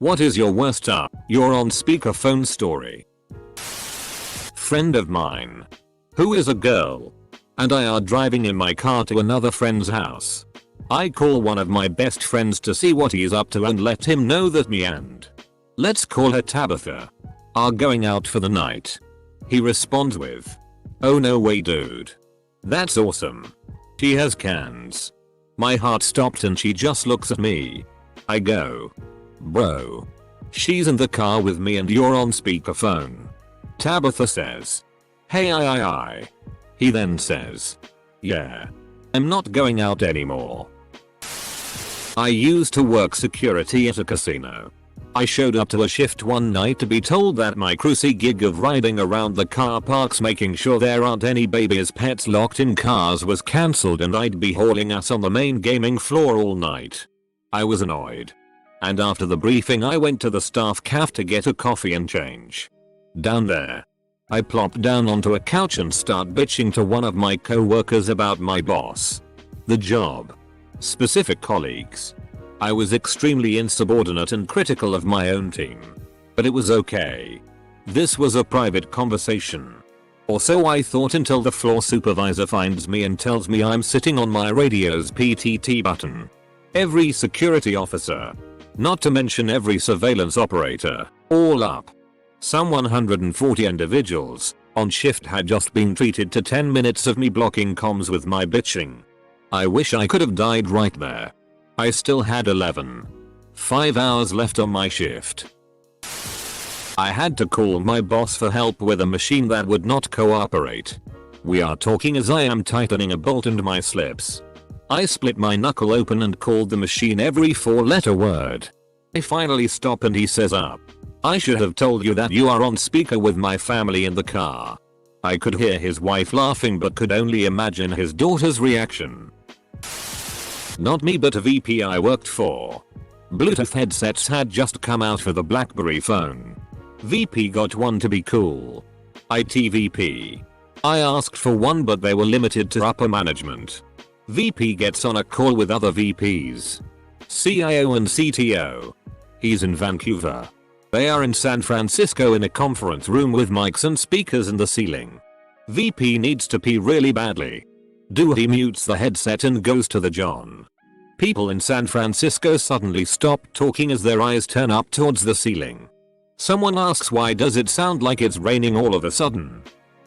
What is your worst you're on speakerphone story? Friend of mine, who is a girl, and I are driving in my car to another friend's house. I call one of my best friends to see what he is up to and let him know that me and, let's call her Tabitha, are going out for the night. He responds with, "Oh no way dude. That's awesome. She has cans." My heart stopped and she just looks at me. I go, "Bro. She's in the car with me and you're on speakerphone." Tabitha says, "Hey I. He then says, "Yeah. I'm not going out anymore." I used to work security at a casino. I showed up to a shift one night to be told that my cruisy gig of riding around the car parks making sure there aren't any babies' pets locked in cars was cancelled and I'd be hauling ass on the main gaming floor all night. I was annoyed. And after the briefing I went to the staff cafe to get a coffee and change. Down there, I plopped down onto a couch and start bitching to one of my co-workers about my boss, the job, specific colleagues. I was extremely insubordinate and critical of my own team. But it was okay. This was a private conversation. Or so I thought until the floor supervisor finds me and tells me I'm sitting on my radio's PTT button. Every security officer, not to mention every surveillance operator, all up, some 140 individuals on shift had just been treated to 10 minutes of me blocking comms with my bitching. I wish I could have died right there. I still had 5 hours left on my shift. I had to call my boss for help with a machine that would not cooperate. We are talking as I am tightening a bolt into my slips. I split my knuckle open and called the machine every 4-letter word. I finally stop and he says up. "I should have told you that you are on speaker with my family in the car." I could hear his wife laughing but could only imagine his daughter's reaction. Not me but a VP I worked for. Bluetooth headsets had just come out for the BlackBerry phone. VP got one to be cool. IT VP. I asked for one but they were limited to upper management. VP gets on a call with other VPs. CIO and CTO. He's in Vancouver. They are in San Francisco in a conference room with mics and speakers in the ceiling. VP needs to pee really badly. He mutes the headset and goes to the John. People in San Francisco suddenly stop talking as their eyes turn up towards the ceiling. Someone asks why does it sound like it's raining all of a sudden?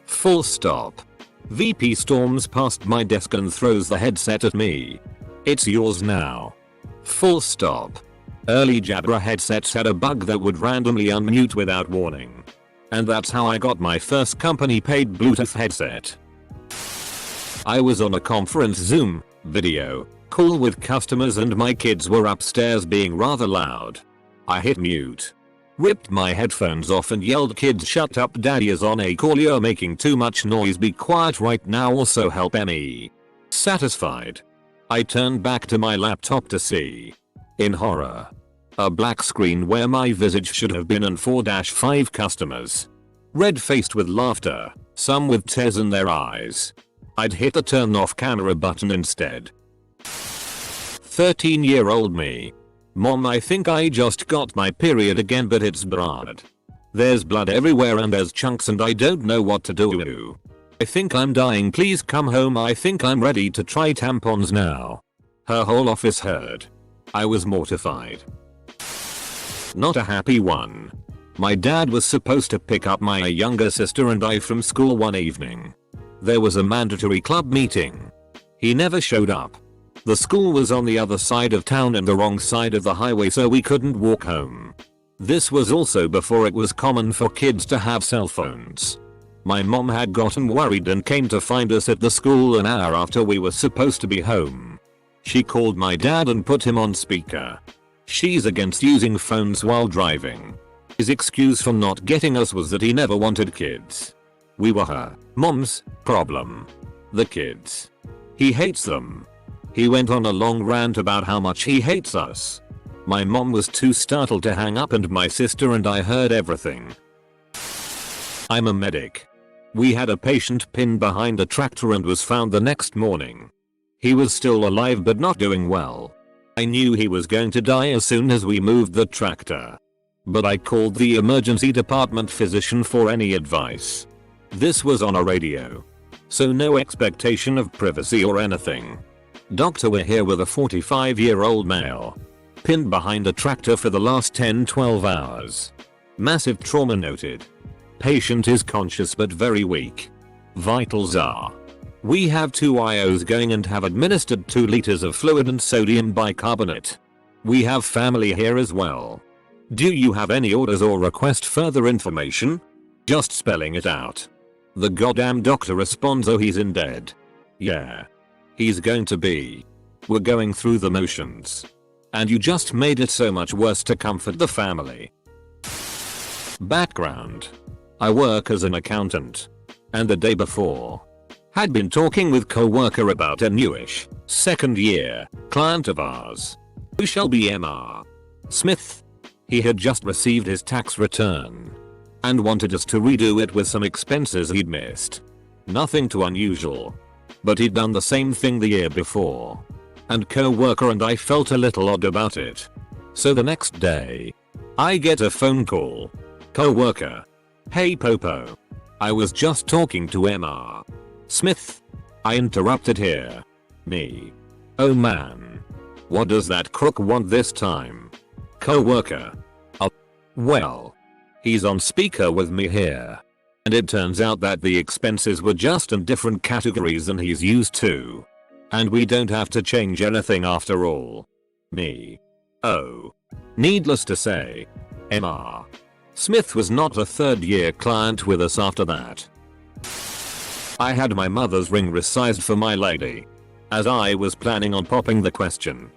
Full stop. VP storms past my desk and throws the headset at me. "It's yours now." Full stop. Early Jabra headsets had a bug that would randomly unmute without warning. And that's how I got my first company paid Bluetooth headset. I was on a conference Zoom video call with customers and my kids were upstairs being rather loud. I hit mute, ripped my headphones off and yelled, "Kids shut up, daddy is on a call, you're making too much noise, be quiet right now, also help me." Satisfied, I turned back to my laptop to see, in horror, a black screen where my visage should have been and 4-5 customers. Red-faced with laughter, some with tears in their eyes. I'd hit the turn off camera button instead. 13-year-old me. "Mom, I think I just got my period again but it's blood. There's blood everywhere and there's chunks and I don't know what to do. I think I'm dying, please come home, I think I'm ready to try tampons now." Her whole office heard. I was mortified. Not a happy one. My dad was supposed to pick up my younger sister and I from school one evening. There was a mandatory club meeting. He never showed up. The school was on the other side of town and the wrong side of the highway so we couldn't walk home. This was also before it was common for kids to have cell phones. My mom had gotten worried and came to find us at the school an hour after we were supposed to be home. She called my dad and put him on speaker. She's against using phones while driving. His excuse for not getting us was that he never wanted kids. We were her mom's problem. The kids. He hates them. He went on a long rant about how much he hates us. My mom was too startled to hang up and my sister and I heard everything. I'm a medic. We had a patient pinned behind a tractor and was found the next morning. He was still alive but not doing well. I knew he was going to die as soon as we moved the tractor. But I called the emergency department physician for any advice. This was on a radio. So no expectation of privacy or anything. Doctor, we're here with a 45-year-old male. Pinned behind a tractor for the last 10-12 hours. Massive trauma noted. Patient is conscious but very weak. Vitals are. We have 2 IOs going and have administered 2 liters of fluid and sodium bicarbonate. We have family here as well. Do you have any orders or request further information? Just spelling it out. The goddamn doctor responds, oh, he's in dead. Yeah. He's going to be. We're going through the motions. And you just made it so much worse to comfort the family. Background. I work as an accountant. And the day before, had been talking with co-worker about a newish, second year, client of ours. Who shall be Mr. Smith. He had just received his tax return. And wanted us to redo it with some expenses he'd missed. Nothing too unusual. But he'd done the same thing the year before. And co-worker and I felt a little odd about it. So the next day, I get a phone call. Co-worker. Hey Popo. I was just talking to Mr. Smith. I interrupted here. Me. Oh man. What does that crook want this time? Co-worker. Oh. Well. He's on speaker with me here. And it turns out that the expenses were just in different categories than he's used to. And we don't have to change anything after all. Me. Oh. Needless to say, Mr. Smith was not a third-year client with us after that. I had my mother's ring resized for my lady. As I was planning on popping the question.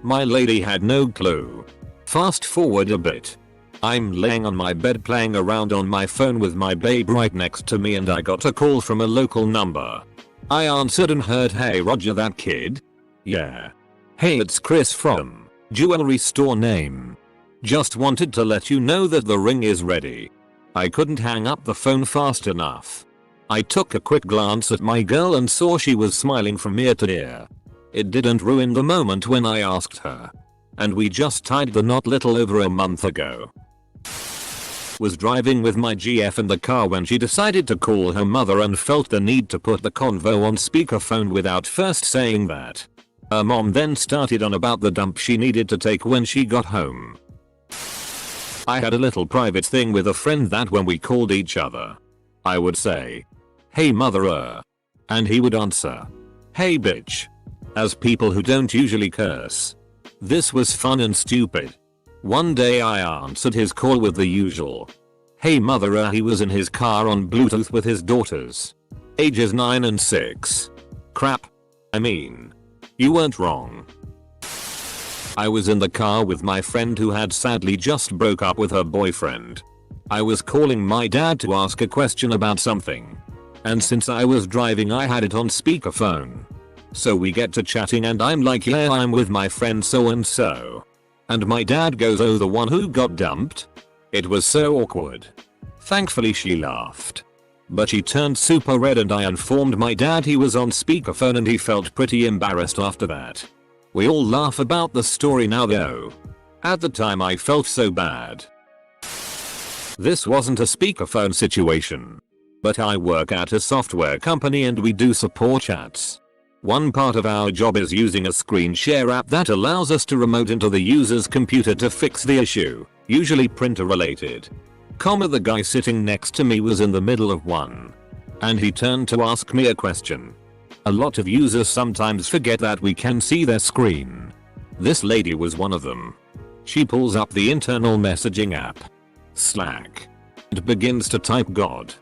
My lady had no clue. Fast forward a bit. I'm laying on my bed playing around on my phone with my babe right next to me and I got a call from a local number. I answered and heard, hey Roger, that kid? Yeah. Hey, it's Chris from jewelry store name. Just wanted to let you know that the ring is ready. I couldn't hang up the phone fast enough. I took a quick glance at my girl and saw she was smiling from ear to ear. It didn't ruin the moment when I asked her. And we just tied the knot little over a month ago. Was driving with my GF in the car when she decided to call her mother and felt the need to put the convo on speakerphone without first saying that. Her mom then started on about the dump she needed to take when she got home. I had a little private thing with a friend that when we called each other, I would say, hey mother, and he would answer, hey bitch. As people who don't usually curse. This was fun and stupid. One day I answered his call with the usual, hey mother. He was in his car on Bluetooth with his daughters. Ages 9 and 6. Crap. I mean, you weren't wrong. I was in the car with my friend who had sadly just broke up with her boyfriend. I was calling my dad to ask a question about something. And since I was driving I had it on speakerphone. So we get to chatting and I'm like, yeah, I'm with my friend so and so. And my dad goes, oh, the one who got dumped? It was so awkward. Thankfully she laughed. But she turned super red and I informed my dad he was on speakerphone and he felt pretty embarrassed after that. We all laugh about the story now though. At the time I felt so bad. This wasn't a speakerphone situation. But I work at a software company and we do support chats. One part of our job is using a screen share app that allows us to remote into the user's computer to fix the issue, usually printer related. The guy sitting next to me was in the middle of one. And he turned to ask me a question. A lot of users sometimes forget that we can see their screen. This lady was one of them. She pulls up the internal messaging app, Slack, and begins to type God.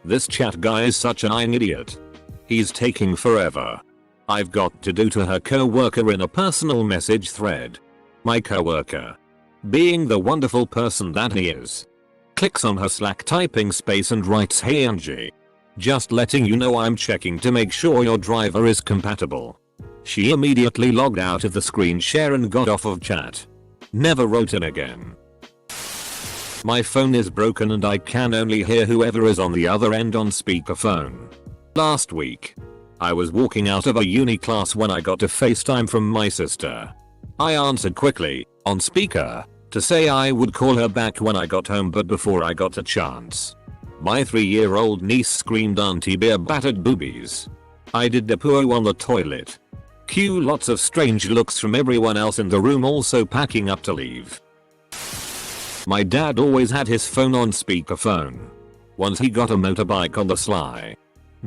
This chat guy is such an idiot. He's taking forever. I've got to do to her co-worker in a personal message thread. My co-worker, being the wonderful person that he is, clicks on her Slack typing space and writes, hey Angie. Just letting you know I'm checking to make sure your driver is compatible. She immediately logged out of the screen share and got off of chat. Never wrote in again. My phone is broken and I can only hear whoever is on the other end on speakerphone. Last week, I was walking out of a uni class when I got a FaceTime from my sister. I answered quickly, on speaker, to say I would call her back when I got home, but before I got a chance, my 3-year-old niece screamed "Auntie Beer battered boobies." I did the poo on the toilet. Cue lots of strange looks from everyone else in the room, also packing up to leave. My dad always had his phone on speakerphone. Once he got a motorbike on the sly.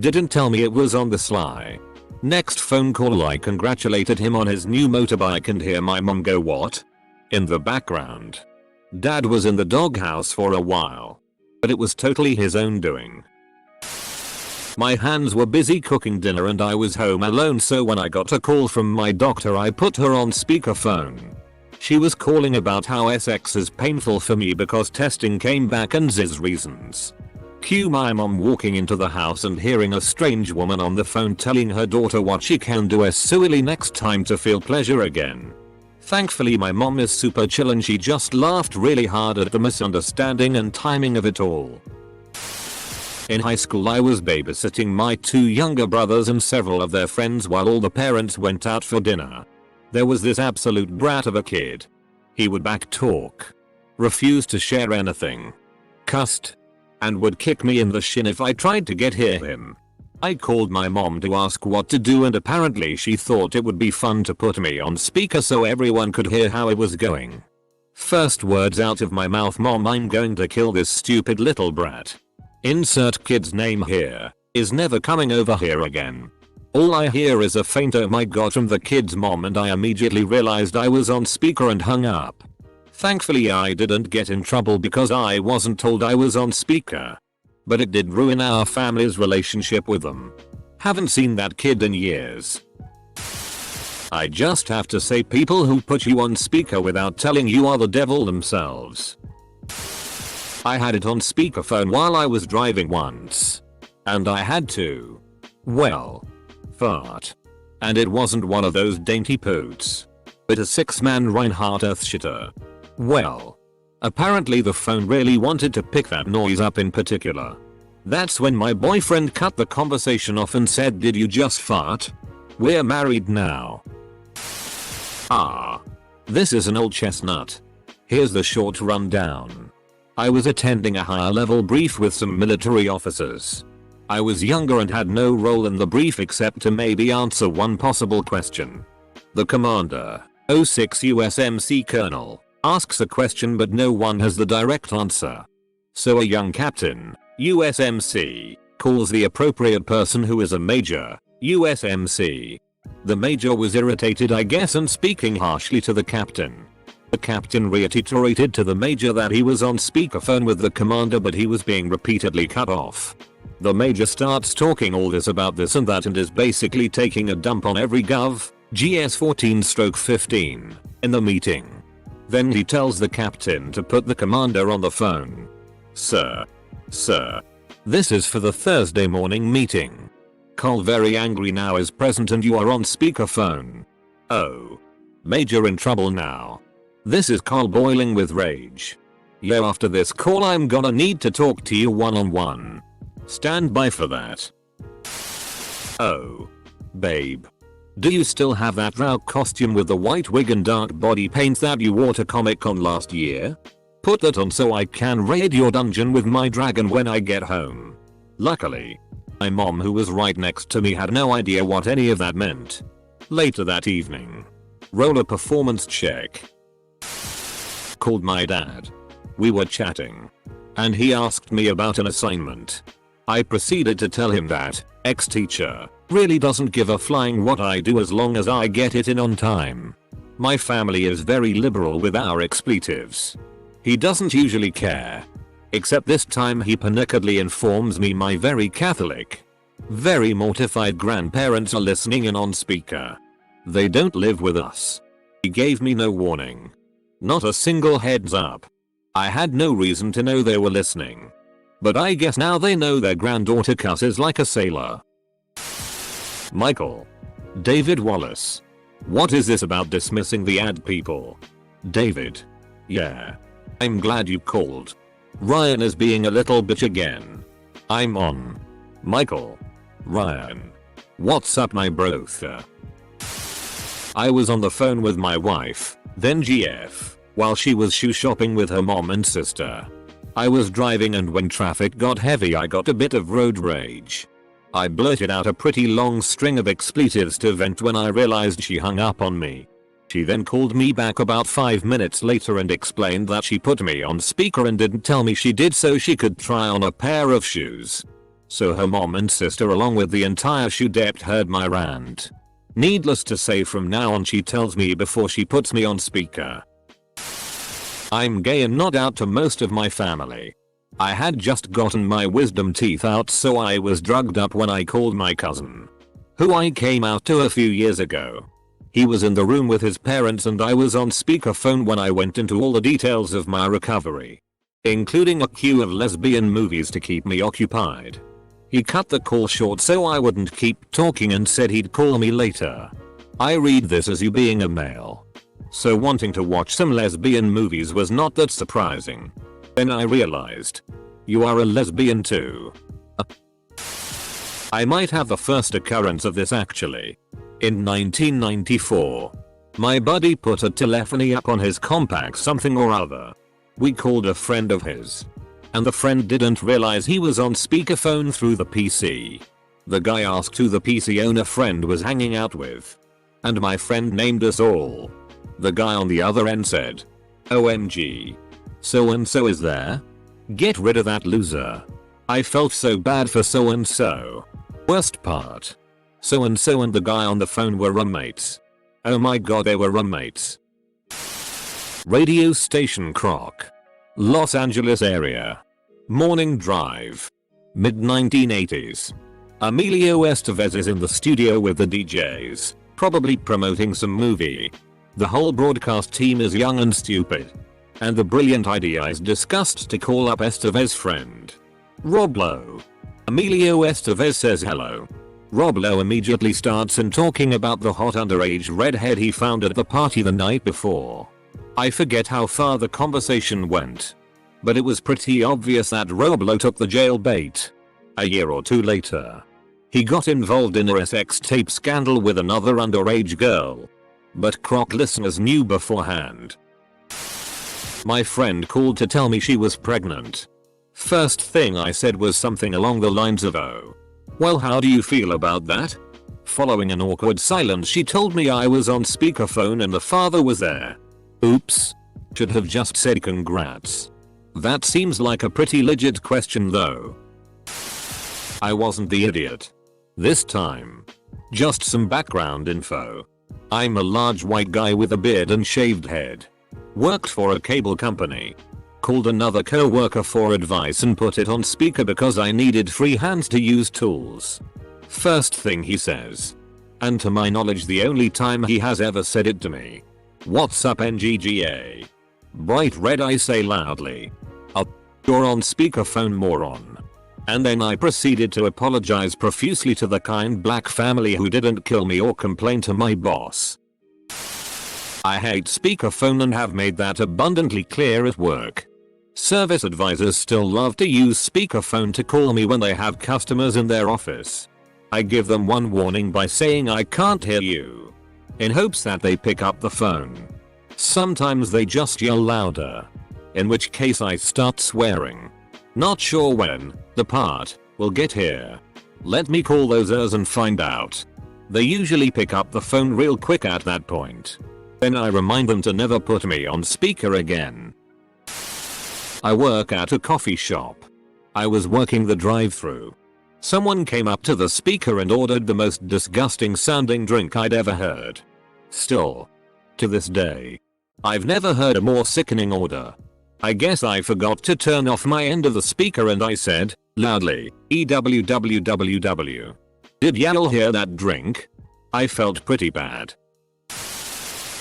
Didn't tell me it was on the sly. Next phone call I congratulated him on his new motorbike and hear my mom go, "What?" in the background. Dad was in the doghouse for a while. But it was totally his own doing. My hands were busy cooking dinner and I was home alone, so when I got a call from my doctor I put her on speakerphone. She was calling about how sex is painful for me because testing came back and Z's reasons. Cue my mom walking into the house and hearing a strange woman on the phone telling her daughter what she can do sexually next time to feel pleasure again. Thankfully my mom is super chill and she just laughed really hard at the misunderstanding and timing of it all. In high school I was babysitting my 2 younger brothers and several of their friends while all the parents went out for dinner. There was this absolute brat of a kid. He would backtalk, refused to share anything, cussed, and would kick me in the shin if I tried to get hear him. I called my mom to ask what to do and apparently she thought it would be fun to put me on speaker so everyone could hear how it was going. First words out of my mouth, "Mom, I'm going to kill this stupid little brat. Insert kid's name here, is never coming over here again." All I hear is a faint "oh my god" from the kid's mom and I immediately realized I was on speaker and hung up. Thankfully I didn't get in trouble because I wasn't told I was on speaker. But it did ruin our family's relationship with them. Haven't seen that kid in years. I just have to say, people who put you on speaker without telling you are the devil themselves. I had it on speakerphone while I was driving once. And I had to, well, fart. And it wasn't one of those dainty poots, but a 6-man Reinhardt earthshitter. Well, apparently the phone really wanted to pick that noise up in particular. That's when my boyfriend cut the conversation off and said, "Did you just fart? We're married now." This is an old chestnut. Here's the short rundown. I was attending a higher level brief with some military officers. I was younger and had no role in the brief except to maybe answer one possible question. The commander, 06 USMC colonel, asks a question but no one has the direct answer. So a young captain, USMC, calls the appropriate person who is a major, USMC. The major was irritated, I guess, and speaking harshly to the captain. The captain reiterated to the major that he was on speakerphone with the commander but he was being repeatedly cut off. The major starts talking all this about this and that and is basically taking a dump on every Gov. GS 14/15 in the meeting. Then he tells the captain to put the commander on the phone. Sir, this is for the Thursday morning meeting. Col very angry now is present and you are on speakerphone. Oh. Major in trouble now. This is Col boiling with rage. Yo, after this call I'm gonna need to talk to you one-on-one. Stand by for that. Oh. Babe. Do you still have that Rauch costume with the white wig and dark body paint that you wore to Comic-Con last year? Put that on so I can raid your dungeon with my dragon when I get home. Luckily, my mom, who was right next to me, had no idea what any of that meant. Later that evening, roll a performance check. Called my dad. We were chatting. And he asked me about an assignment. I proceeded to tell him that ex-teacher really doesn't give a flying what I do as long as I get it in on time. My family is very liberal with our expletives. He doesn't usually care. Except this time he pernicketly informs me my very Catholic, very mortified grandparents are listening in on speaker. They don't live with us. He gave me no warning. Not a single heads up. I had no reason to know they were listening. But I guess now they know their granddaughter cusses like a sailor. Michael. David Wallace. What is this about dismissing the ad people? David. Yeah. I'm glad you called. Ryan is being a little bitch again. I'm on. Michael. Ryan. What's up my brother? I was on the phone with my wife, then GF, while she was shoe shopping with her mom and sister. I was driving and when traffic got heavy I got a bit of road rage. I blurted out a pretty long string of expletives to vent when I realized she hung up on me. She then called me back about 5 minutes later and explained that she put me on speaker and didn't tell me she did so she could try on a pair of shoes. So her mom and sister along with the entire shoe depot heard my rant. Needless to say from now on she tells me before she puts me on speaker. I'm gay and not out to most of my family. I had just gotten my wisdom teeth out so I was drugged up when I called my cousin, who I came out to a few years ago. He was in the room with his parents and I was on speakerphone when I went into all the details of my recovery, including a queue of lesbian movies to keep me occupied. He cut the call short so I wouldn't keep talking and said he'd call me later. I read this as you being a male, so wanting to watch some lesbian movies was not that surprising. Then I realized, you are a lesbian too. I might have the first occurrence of this actually. In 1994, my buddy put a telephony up on his Compaq something or other. We called a friend of his, and the friend didn't realize he was on speakerphone through the PC. The guy asked who the PC owner friend was hanging out with, and my friend named us all. The guy on the other end said, "OMG. So and so is there? Get rid of that loser." I felt so bad for so and so. Worst part, so and so and the guy on the phone were roommates. Oh my god, they were roommates. Radio station Croc, Los Angeles area. Morning drive. Mid 1980s. Emilio Estevez is in the studio with the DJs, probably promoting some movie. The whole broadcast team is young and stupid, and the brilliant idea is discussed to call up Estevez's friend, Rob Lowe. Emilio Estevez says hello. Rob Lowe immediately starts in talking about the hot underage redhead he found at the party the night before. I forget how far the conversation went, but it was pretty obvious that Rob Lowe took the jail bait. A year or two later, he got involved in a sex tape scandal with another underage girl, but Croc listeners knew beforehand. My friend called to tell me she was pregnant. First thing I said was something along the lines of, "Oh, well, how do you feel about that?" Following an awkward silence she told me I was on speakerphone and the father was there. Oops. Should have just said congrats. That seems like a pretty legit question though. I wasn't the idiot this time. Just some background info. I'm a large white guy with a beard and shaved head. Worked for a cable company. Called another co-worker for advice and put it on speaker because I needed free hands to use tools. First thing he says, and to my knowledge the only time he has ever said it to me, "What's up NGGA?" Bright red I say loudly. "Oh, you're on speakerphone moron." And then I proceeded to apologize profusely to the kind black family who didn't kill me or complain to my boss. I hate speakerphone and have made that abundantly clear at work. Service advisors still love to use speakerphone to call me when they have customers in their office. I give them one warning by saying I can't hear you, in hopes that they pick up the phone. Sometimes they just yell louder, in which case I start swearing. Not sure when the part will get here. Let me call those ers and find out. They usually pick up the phone real quick at that point. Then I remind them to never put me on speaker again. I work at a coffee shop. I was working the drive-thru. Someone came up to the speaker and ordered the most disgusting sounding drink I'd ever heard. Still, to this day, I've never heard a more sickening order. I guess I forgot to turn off my end of the speaker and I said, loudly, "EWWWW. Did y'all hear that drink?" I felt pretty bad.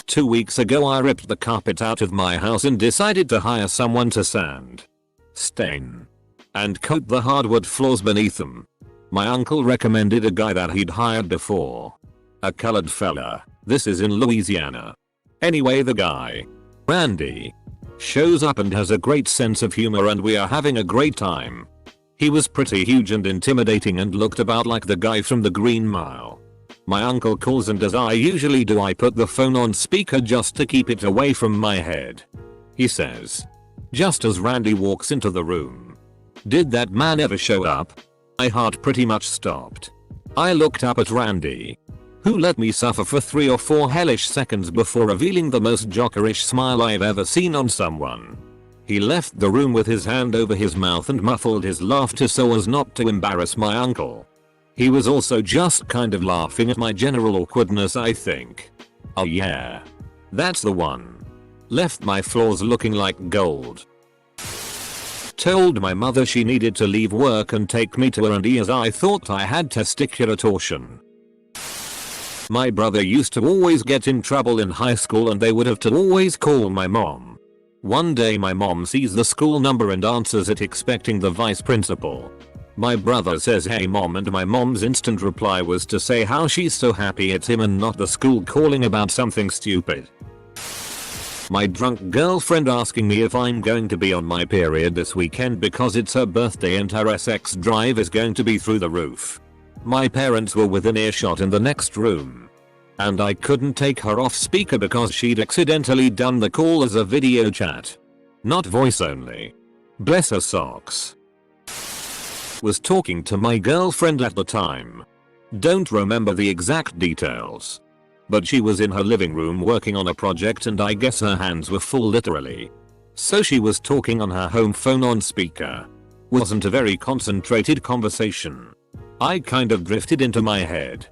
2 weeks ago I ripped the carpet out of my house and decided to hire someone to sand, stain, and coat the hardwood floors beneath them. My uncle recommended a guy that he'd hired before. A colored fella. This is in Louisiana. Anyway, the guy, Randy, shows up and has a great sense of humor and we are having a great time. He was pretty huge and intimidating and looked about like the guy from the Green Mile. My uncle calls and as I usually do I put the phone on speaker just to keep it away from my head. He says, just as Randy walks into the room, "Did that man ever show up?" My heart pretty much stopped. I looked up at Randy, who let me suffer for 3 or 4 hellish seconds before revealing the most jockerish smile I've ever seen on someone. He left the room with his hand over his mouth and muffled his laughter so as not to embarrass my uncle. He was also just kind of laughing at my general awkwardness, I think. Oh yeah. That's the one. Left my floors looking like gold. Told my mother she needed to leave work and take me to R&D as I thought I had testicular torsion. My brother used to always get in trouble in high school and they would have to always call my mom. One day my mom sees the school number and answers it expecting the vice principal. My brother says hey mom and my mom's instant reply was to say how she's so happy it's him and not the school calling about something stupid. My drunk girlfriend asking me if I'm going to be on my period this weekend because it's her birthday and her sex drive is going to be through the roof. My parents were within earshot in the next room. And I couldn't take her off speaker because she'd accidentally done the call as a video chat. Not voice only. Bless her socks. Was talking to my girlfriend at the time. Don't remember the exact details. But she was in her living room working on a project and I guess her hands were full literally. So she was talking on her home phone on speaker. Wasn't a very concentrated conversation. I kind of drifted into my head.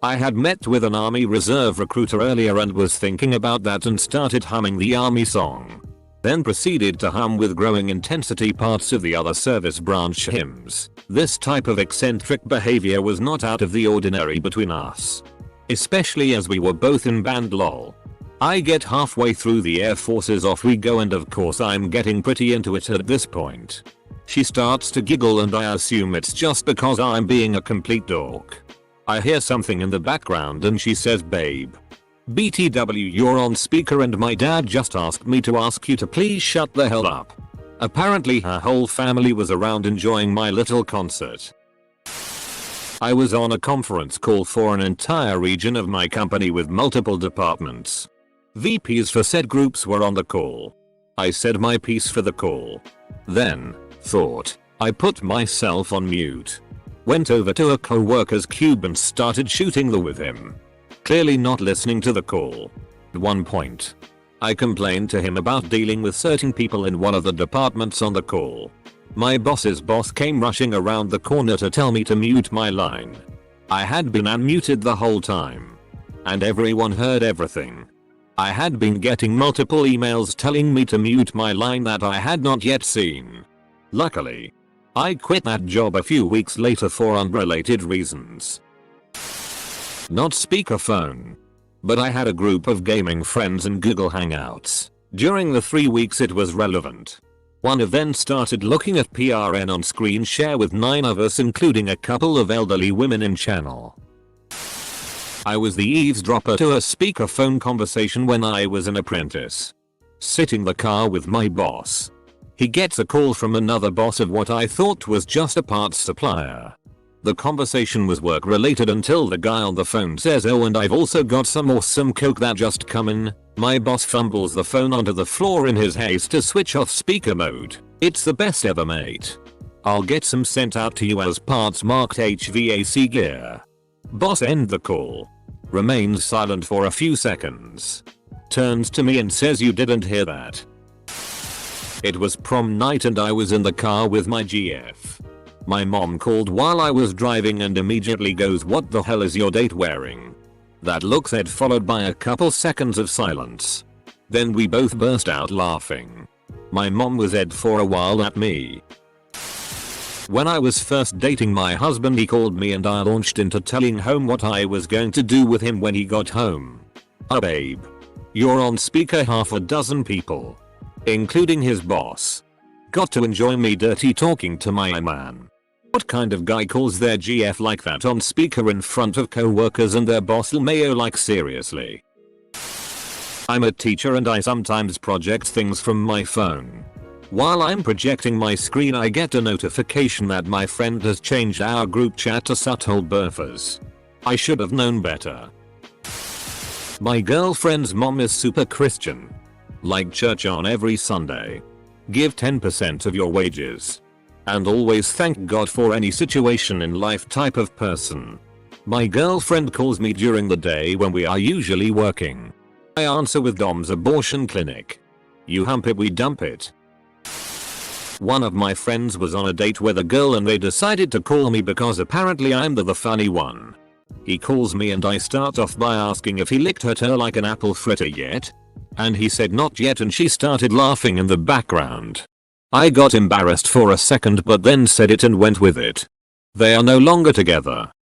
I had met with an Army Reserve recruiter earlier and was thinking about that and started humming the Army song. Then proceeded to hum with growing intensity parts of the other service branch hymns. This type of eccentric behavior was not out of the ordinary between us. Especially as we were both in band lol. I get halfway through the Air Force's Off We Go and of course I'm getting pretty into it at this point. She starts to giggle and I assume it's just because I'm being a complete dork. I hear something in the background and she says babe. BTW you're on speaker and my dad just asked me to ask you to please shut the hell up. Apparently her whole family was around enjoying my little concert. I was on a conference call for an entire region of my company with multiple departments. VPs for said groups were on the call. I said my piece for the call. Then, I put myself on mute. Went over to a co-worker's cube and started shooting the with him. Clearly not listening to the call. At one point, I complained to him about dealing with certain people in one of the departments on the call. My boss's boss came rushing around the corner to tell me to mute my line. I had been unmuted the whole time. And everyone heard everything. I had been getting multiple emails telling me to mute my line that I had not yet seen. Luckily, I quit that job a few weeks later for unrelated reasons. Not speakerphone. But I had a group of gaming friends in Google Hangouts. During the 3 weeks it was relevant. One of them started looking at PRN on screen share with 9 of us including a couple of elderly women in channel. I was the eavesdropper to a speakerphone conversation when I was an apprentice. Sitting in the car with my boss. He gets a call from another boss of what I thought was just a parts supplier. The conversation was work related until the guy on the phone says oh and I've also got some awesome coke that just come in. My boss fumbles the phone onto the floor in his haste to switch off speaker mode. It's the best ever mate. I'll get some sent out to you as parts marked HVAC gear. Boss end the call. Remains silent for a few seconds. Turns to me and says you didn't hear that. It was prom night and I was in the car with my GF. My mom called while I was driving and immediately goes what the hell is your date wearing? That look said followed by a couple seconds of silence. Then we both burst out laughing. My mom was ed for a while at me. When I was first dating my husband he called me and I launched into telling home what I was going to do with him when he got home. Oh babe. You're on speaker half a dozen people. Including his boss. Got to enjoy me dirty talking to my man. What kind of guy calls their GF like that on speaker in front of co-workers and their boss Mayo like seriously? I'm a teacher and I sometimes project things from my phone. While I'm projecting my screen I get a notification that my friend has changed our group chat to Suthold Burfers. I should have known better. My girlfriend's mom is super Christian. Like church on every Sunday. Give 10% of your wages. And always thank God for any situation in life type of person. My girlfriend calls me during the day when we are usually working. I answer with Dom's abortion clinic. You hump it, we dump it. One of my friends was on a date with a girl and they decided to call me because apparently I'm the funny one. He calls me and I start off by asking if he licked her toe like an apple fritter yet. And he said not yet and she started laughing in the background. I got embarrassed for a second but then said it and went with it. They are no longer together.